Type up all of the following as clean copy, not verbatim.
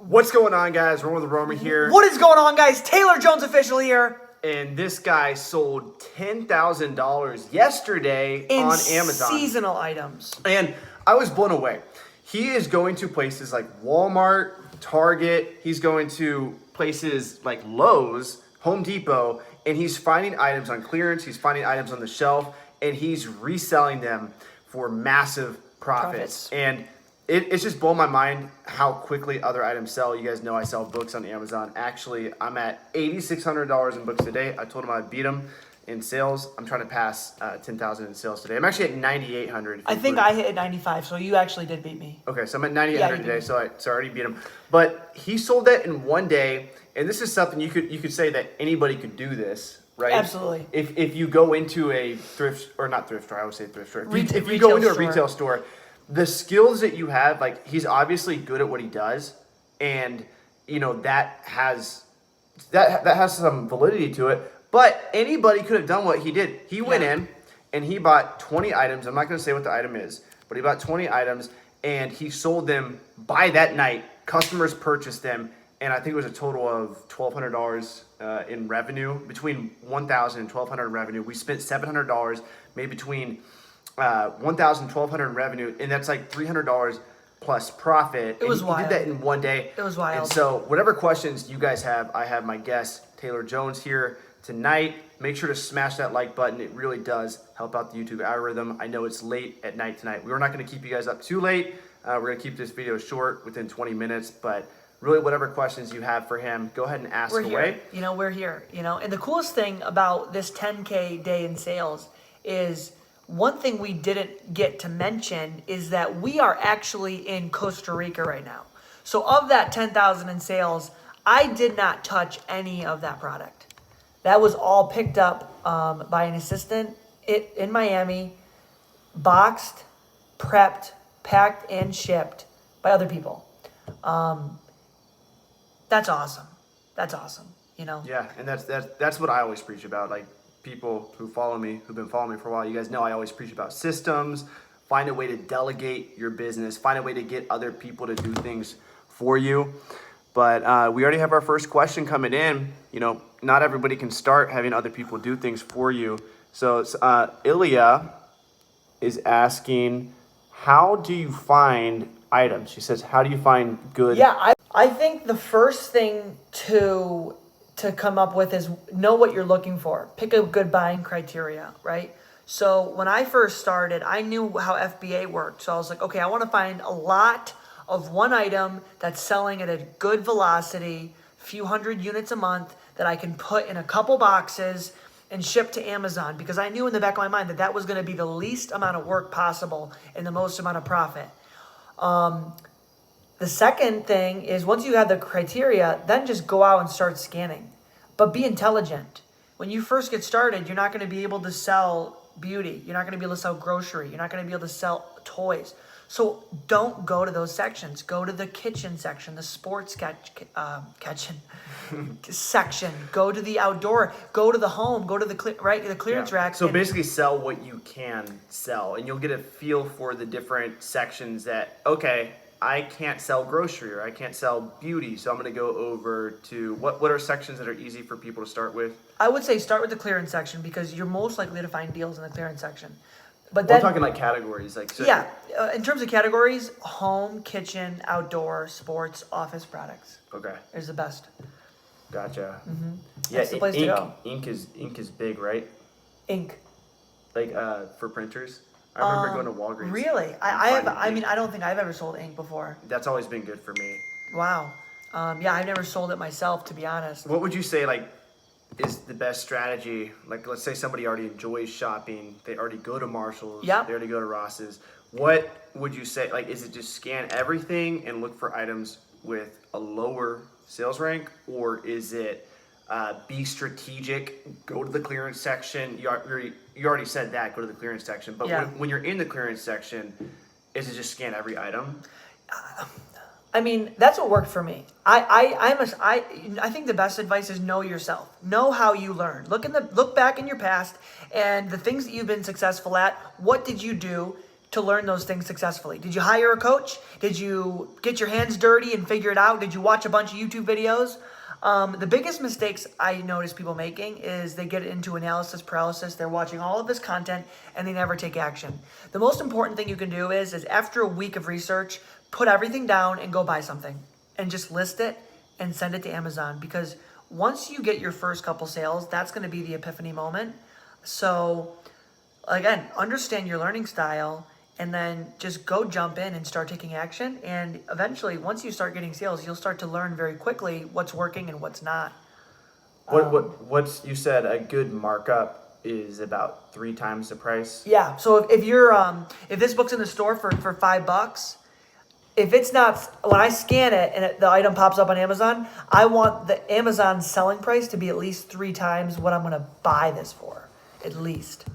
What's going on, guys? Roman the Romer here. What is going on, guys? Taylor Jones official here. And this guy sold $10,000 yesterday on Amazon. Seasonal items. And I was blown away. He is going to places like Walmart, Target. He's going to places like Lowe's, Home Depot, and he's finding items on clearance. He's finding items on the shelf, and he's reselling them for massive profits. And it's just blown my mind how quickly other items sell. You guys know I sell books on Amazon. Actually, I'm at $8,600 in books today. I told him I'd beat him in sales. I'm trying to pass 10,000 in sales today. I'm actually at 9,800. I think I hit 95, so you actually did beat me. Okay, so I'm at 9,800 today, so I already beat him. But he sold that in one day, and this is something you could say that anybody could do this, right? Absolutely. If you go into a thrift, or not thrift store, I would say thrift store. If you Retail go into a store. retail store, the skills that you have, like, he's obviously good at what he does, and you know that has some validity to it. But anybody could have done what he did. He went in and he bought 20 items. I'm not going to say what the item is, but he bought 20 items and he sold them by that night. Customers purchased them, and I think it was a total of $1,200 in revenue, between $1,000 and $1,200 in revenue. We spent $700, made between $1,000 and $1,200 in revenue, and that's like $300 plus profit. It was wild. He did that in one day. It was wild. And so whatever questions you guys have, I have my guest Taylor Jones here tonight. Make sure to smash that like button. It really does help out the YouTube algorithm. I know it's late at night tonight. We're not going to keep you guys up too late. We're going to keep this video short, within 20 minutes, but really whatever questions you have for him, go ahead and ask away. Here. We're here. And the coolest thing about this 10K day in sales is one thing we didn't get to mention is that we are actually in Costa Rica right now. So of that 10,000 in sales, I did not touch any of that product. That was all picked up by an assistant in Miami, boxed, prepped, packed, and shipped by other people. That's awesome. That's awesome. Yeah, and that's what I always preach about. Like, people who follow me, who've been following me for a while, you guys know I always preach about systems. Find a way to delegate your business. Find a way to get other people to do things for you. But we already have our first question coming in. Not everybody can start having other people do things for you. So Ilya is asking, how do you find items? She says, how do you find good? Yeah, I think the first thing to come up with is know what you're looking for. Pick a good buying criteria, right? So when I first started, I knew how FBA worked. So I was like, okay, I want to find a lot of one item that's selling at a good velocity, few hundred units a month, that I can put in a couple boxes and ship to Amazon, because I knew in the back of my mind that that was going to be the least amount of work possible and the most amount of profit. The second thing is, once you have the criteria, then just go out and start scanning. But be intelligent. When you first get started, you're not going to be able to sell beauty. You're not going to be able to sell grocery. You're not going to be able to sell toys. So don't go to those sections. Go to the kitchen section, the sports kitchen section. Go to the outdoor. Go to the home. Go to the clearance rack. So basically sell what you can sell, and you'll get a feel for the different sections that, okay, I can't sell grocery or I can't sell beauty, so I'm going to go over to what are sections that are easy for people to start with? I would say start with the clearance section, because you're most likely to find deals in the clearance section. But then, we're talking like categories, like in terms of categories: home, kitchen, outdoor, sports, office products. Okay, is the best. Gotcha. Mm-hmm. Yeah, that's the place to go. Ink is big, right? Ink, like for printers. I remember going to Walgreens. Really? I don't think I've ever sold ink before. That's always been good for me. Wow. Yeah, I've never sold it myself, to be honest. What would you say, like, is the best strategy? Like, let's say somebody already enjoys shopping. They already go to Marshall's. Yep. They already go to Ross's. What would you say? Like, is it just scan everything and look for items with a lower sales rank? Or is it be strategic, go to the clearance section? You already said that, go to the clearance section. But when you're in the clearance section, is it just scan every item? I mean, that's what worked for me. I think the best advice is know yourself. Know how you learn. Look back in your past and the things that you've been successful at. What did you do to learn those things successfully? Did you hire a coach? Did you get your hands dirty and figure it out? Did you watch a bunch of YouTube videos? The biggest mistakes I notice people making is they get into analysis paralysis. They're watching all of this content and they never take action. The most important thing you can do is after a week of research, put everything down and go buy something and just list it and send it to Amazon, because once you get your first couple sales, that's going to be the epiphany moment. So again, understand your learning style and then just go jump in and start taking action. And eventually, once you start getting sales, you'll start to learn very quickly what's working and what's not. What's you said a good markup is about 3 times the price? Yeah. So if you're if this book's in the store for $5, if it's not, when I scan it and the item pops up on Amazon, I want the Amazon selling price to be at least 3 times what I'm going to buy this for, at least.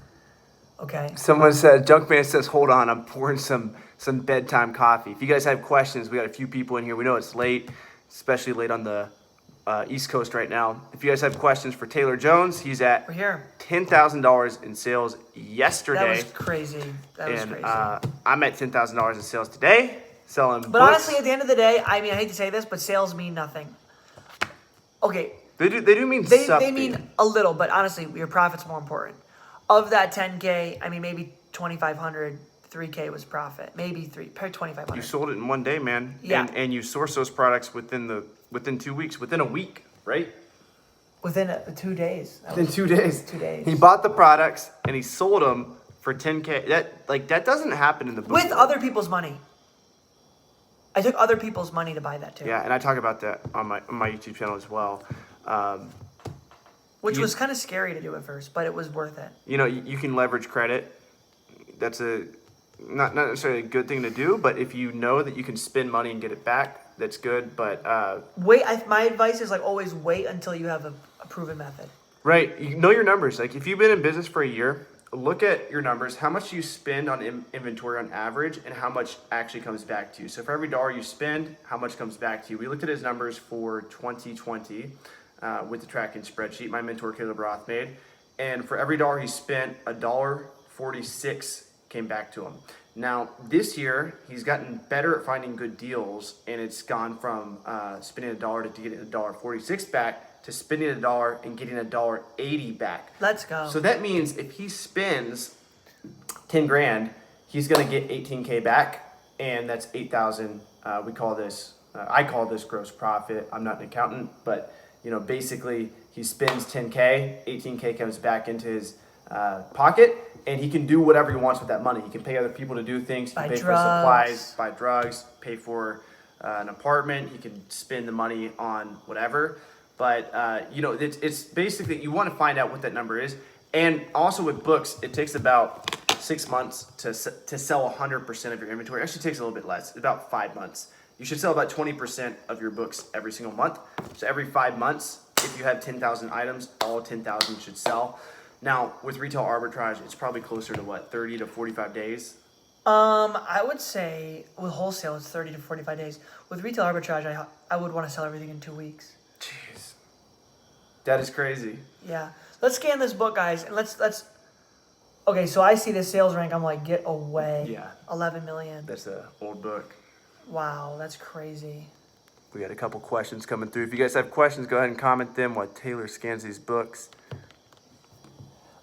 Okay. Someone said, Junkman says, hold on, I'm pouring some bedtime coffee. If you guys have questions, we got a few people in here. We know it's late, especially late on the East Coast right now. If you guys have questions for Taylor Jones, he's at We're here. $10,000 in sales yesterday. That was crazy. I'm at $10,000 in sales today, selling But books. honestly, at the end of the day, I mean, I hate to say this, but sales mean nothing. Okay. They do mean They something. mean a little, but honestly, your profit's more important. Of that 10K, I mean, maybe 2,500, 3K was profit. Maybe 2,500. You sold it in one day, man. Yeah. And you source those products within 2 weeks, within a week, right? Within 2 days. Within 2 days. 2 days. He bought the products and he sold them for 10K. That doesn't happen in the book With world. other people's money. I took other people's money to buy that too. Yeah, and I talk about that on my YouTube channel as well. Which was kind of scary to do at first, but it was worth it. You know, you can leverage credit. That's not necessarily a good thing to do, but if you know that you can spend money and get it back, that's good. But My advice is always wait until you have a proven method. right, you know your numbers. Like if you've been in business for a year, look at your numbers. How much you spend on inventory on average, and how much actually comes back to you. So for every dollar you spend, how much comes back to you? We looked at his numbers for 2020. With the tracking spreadsheet my mentor Caleb Roth made, and for every dollar he spent, $1.46 came back to him. Now this year he's gotten better at finding good deals, and it's gone from spending $1 to getting $1.46 back to spending $1 and getting $1.80 back. Let's go. So that means if he spends 10 grand, he's gonna get 18K back, and that's 8,000. We call this I call this gross profit. I'm not an accountant, but basically he spends 10K, 18K comes back into his pocket, and he can do whatever he wants with that money. He can pay other people to do things. He can pay for supplies, buy drugs, pay for an apartment. He can spend the money on whatever. But it's basically, you want to find out what that number is. And also with books, it takes about 6 months to sell 100% of your inventory. It actually takes a little bit less, about 5 months. You should sell about 20% of your books every single month. So every 5 months, if you have 10,000 items, all 10,000 should sell. Now, with retail arbitrage, it's probably closer to 30 to 45 days? I would say with wholesale, it's 30 to 45 days. With retail arbitrage, I would want to sell everything in 2 weeks. Jeez. That is crazy. Yeah. Let's scan this book, guys, and let's. Okay, so I see this sales rank. I'm like, get away. Yeah. 11 million. That's an old book. Wow, that's crazy. We got a couple questions coming through. If you guys have questions, go ahead and comment them while Taylor scans these books.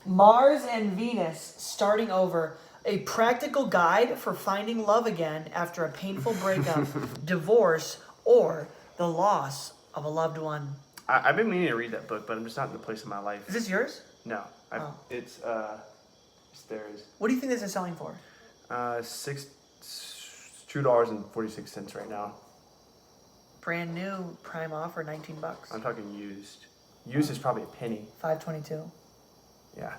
Mars and Venus starting over. A practical guide for finding love again after a painful breakup, divorce, or the loss of a loved one. I've been meaning to read that book, but I'm just not in the place in my life. Is this yours? No. Oh. It's theirs. What do you think this is selling for? $2.46 right now. Brand new, prime offer, $19. I'm talking used. Used is probably a penny. $5.22. Yeah.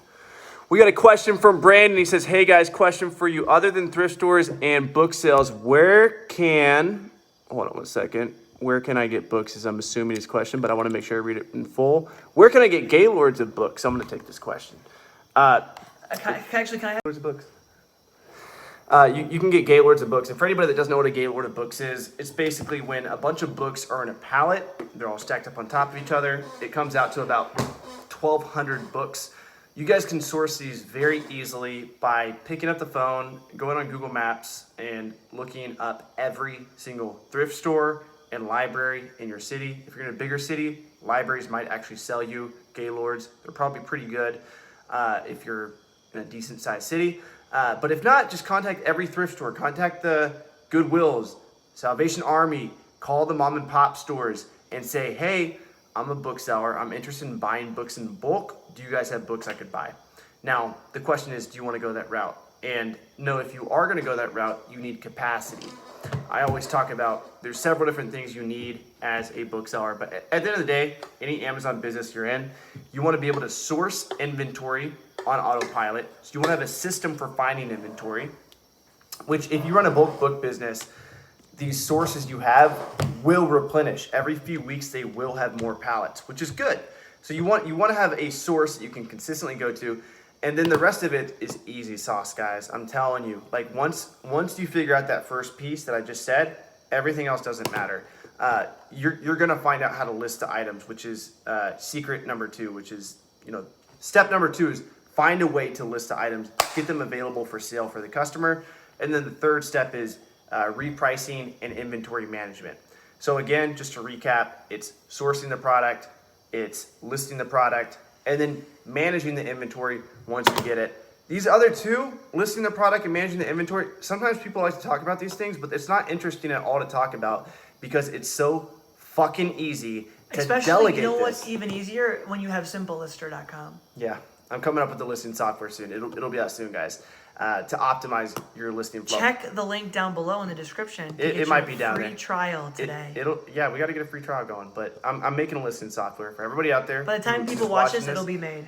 We got a question from Brandon. He says, hey guys, question for you. Other than thrift stores and book sales, hold on one second. Where can I get books is I'm assuming his question, but I want to make sure I read it in full. Where can I get gaylords of books? I'm going to take this question. Can I have? Gaylords of books. You can get gaylords of books. And for anybody that doesn't know what a gaylord of books is, it's basically when a bunch of books are in a pallet. They're all stacked up on top of each other. It comes out to about 1,200 books. You guys can source these very easily by picking up the phone, going on Google Maps, and looking up every single thrift store and library in your city. If you're in a bigger city, libraries might actually sell you gaylords. They're probably pretty good if you're in a decent sized city. But if not, just contact every thrift store. Contact the Goodwills, Salvation Army, call the mom and pop stores and say, hey, I'm a bookseller. I'm interested in buying books in bulk. Do you guys have books I could buy? Now, the question is, do you want to go that route? And no, if you are going to go that route, you need capacity. I always talk about there's several different things you need as a bookseller, but at the end of the day, any Amazon business you're in, you want to be able to source inventory on autopilot. So you want to have a system for finding inventory, which if you run a bulk book business, these sources you have will replenish. Every few weeks they will have more pallets, which is good. So you want to have a source that you can consistently go to, and then the rest of it is easy sauce, guys. I'm telling you, like once you figure out that first piece that I just said, everything else doesn't matter. You're gonna find out how to list the items, which is secret number 2, which is, step number 2 is find a way to list the items, get them available for sale for the customer, and then the third step is repricing and inventory management. So again, just to recap, it's sourcing the product, it's listing the product, and then managing the inventory once you get it. These other two, listing the product and managing the inventory, sometimes people like to talk about these things, but it's not interesting at all to talk about because it's so fucking easy to delegate you know this. what's even easier? When you have simplelister.com. Yeah, I'm coming up with the listing software soon. It'll be out soon, guys. To optimize your listing flow. Check the link down below in the description. It might be down there. Free trial today. Yeah, we got to get a free trial going. But I'm making a listing software for everybody out there. By the time people watch this, it'll be made.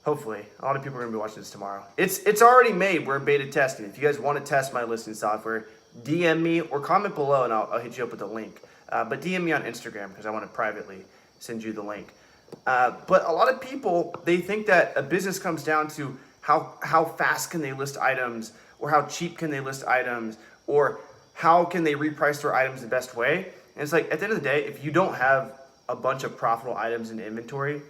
Hopefully, a lot of people are gonna be watching this tomorrow. It's already made. We're in beta testing. If you guys want to test my listing software, DM me or comment below, and I'll hit you up with a link. But DM me on Instagram because I want to privately send you the link. But a lot of people, they think that a business comes down to how fast can they list items, or how cheap can they list items, or how can they reprice their items the best way. And it's like, at the end of the day, if you don't have a bunch of profitable items in inventory,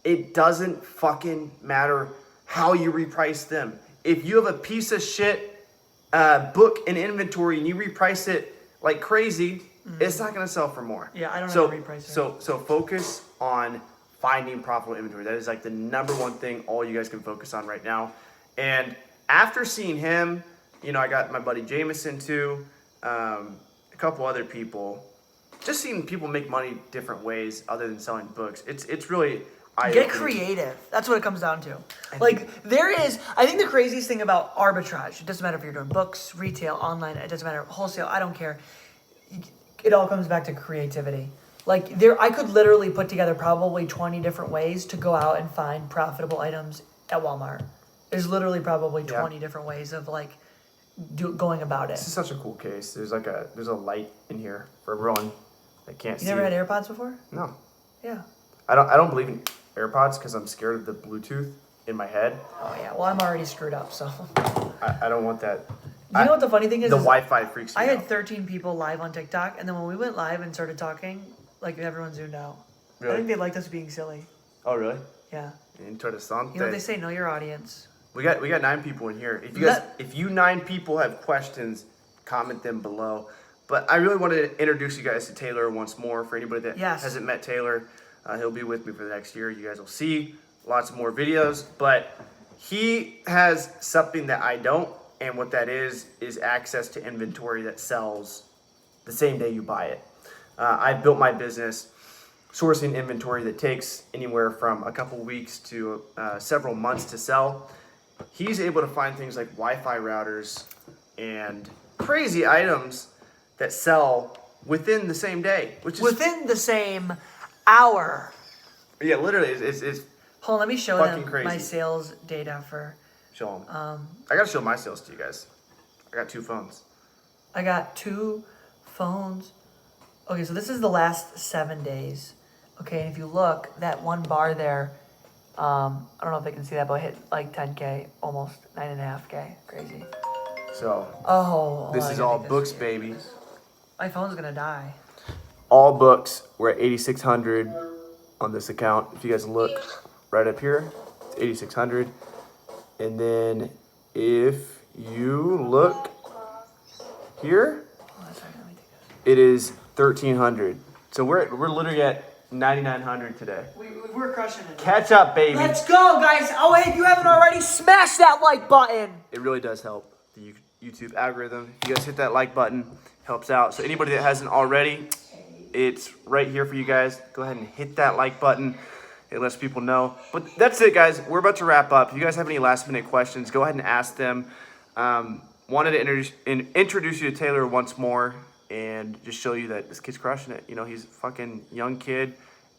it doesn't fucking matter how you reprice them. If you have a piece of shit book in inventory and you reprice it like crazy, it's not gonna sell for more. Yeah, I don't know how to reprice it. So focus on finding profitable inventory. That is like the number one thing all you guys can focus on right now. And after seeing him, I got my buddy Jameson too, a couple other people. Just seeing people make money different ways other than selling books. It's really eye-opening. Get creative. That's what it comes down to. I think the craziest thing about arbitrage, it doesn't matter if you're doing books, retail, online, it doesn't matter, wholesale, I don't care. It all comes back to creativity. I could literally put together probably 20 different ways to go out and find profitable items at Walmart. There's literally probably 20 different ways of going about it. This is such a cool case. There's a light in here for everyone that can't see. You never had AirPods before? No. Yeah. I don't believe in AirPods because I'm scared of the Bluetooth in my head. Oh yeah. Well, I'm already screwed up, so. I don't want that. You know what the funny thing is? The Wi-Fi freaks me out. I had 13 people live on TikTok, and then when we went live and started talking, everyone zoomed out. Really? I think they liked us being silly. Oh really? Yeah. Interessante. You know what they say? Know your audience. We got 9 people in here. If you 9 people have questions, comment them below. But I really wanted to introduce you guys to Taylor once more. For anybody that hasn't met Taylor, he'll be with me for the next year. You guys will see lots more videos. But he has something that I don't, and what that is access to inventory that sells the same day you buy it. I've built my business sourcing inventory that takes anywhere from a couple weeks to several months to sell. He's able to find things like Wi-Fi routers and crazy items that sell within the same day, which is within the same hour. Yeah, literally, it's Hold on, let me show them crazy. my sales data for. Show them. I gotta show my sales to you guys. I got 2 phones. I got 2 phones. Okay, so this is the last 7 days. Okay, and if you look, that one bar there, I don't know if they can see that, but it hit like 10K, almost 9.5K. Crazy. So, this is all books, baby. My phone's gonna die. All books. We're at 8,600 on this account. If you guys look right up here, 8,600. And then if you look here, it is 1,300. So we're literally at 9,900 today. We're crushing it. Catch up, baby. Let's go, guys. Oh, hey, if you haven't already, smash that like button. It really does help the YouTube algorithm. If you guys hit that like button, helps out. So anybody that hasn't already, it's right here for you guys. Go ahead and hit that like button. It lets people know. But that's it, guys. We're about to wrap up. If you guys have any last minute questions, go ahead and ask them. Wanted to introduce you to Taylor once more and just show you that this kid's crushing it. You know, he's a fucking young kid,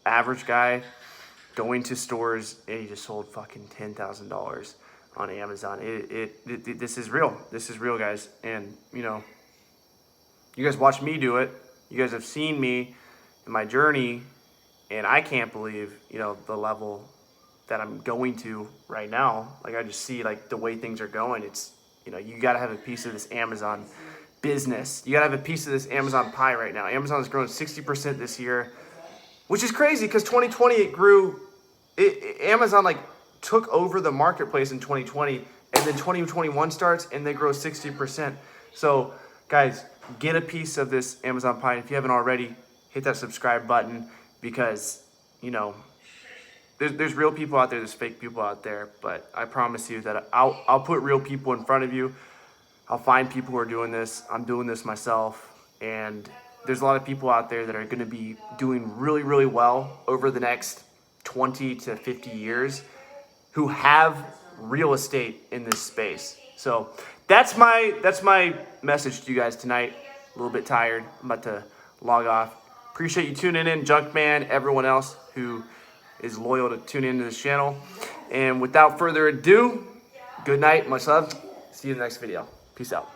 average guy, going to stores, and he just sold fucking $10,000 on Amazon. This is real. This is real, guys. And, you know, you guys watch me do it. You guys have seen me in my journey, and I can't believe, you know, the level that I'm going to right now. Like, I just see, like, the way things are going. It's, you know, you got to have a piece of this Amazon business. You got to have a piece of this Amazon pie right now. Amazon has grown 60% this year, which is crazy because 2020 it grew. Amazon, like, took over the marketplace in 2020, and then 2021 starts, and they grow 60%. So, guys, get a piece of this Amazon pie. If you haven't already, hit that subscribe button because, you know, there's real people out there, there's fake people out there, but I promise you that I'll put real people in front of you. I'll find people who are doing this. I'm doing this myself, and there's a lot of people out there that are going to be doing really, really well over the next 20 to 50 years who have real estate in this space. So that's my message to you guys tonight. A little bit tired. I'm about to log off. Appreciate you tuning in, Junkman, everyone else who is loyal to tune into this channel. And without further ado, good night, much love. See you in the next video. Peace out.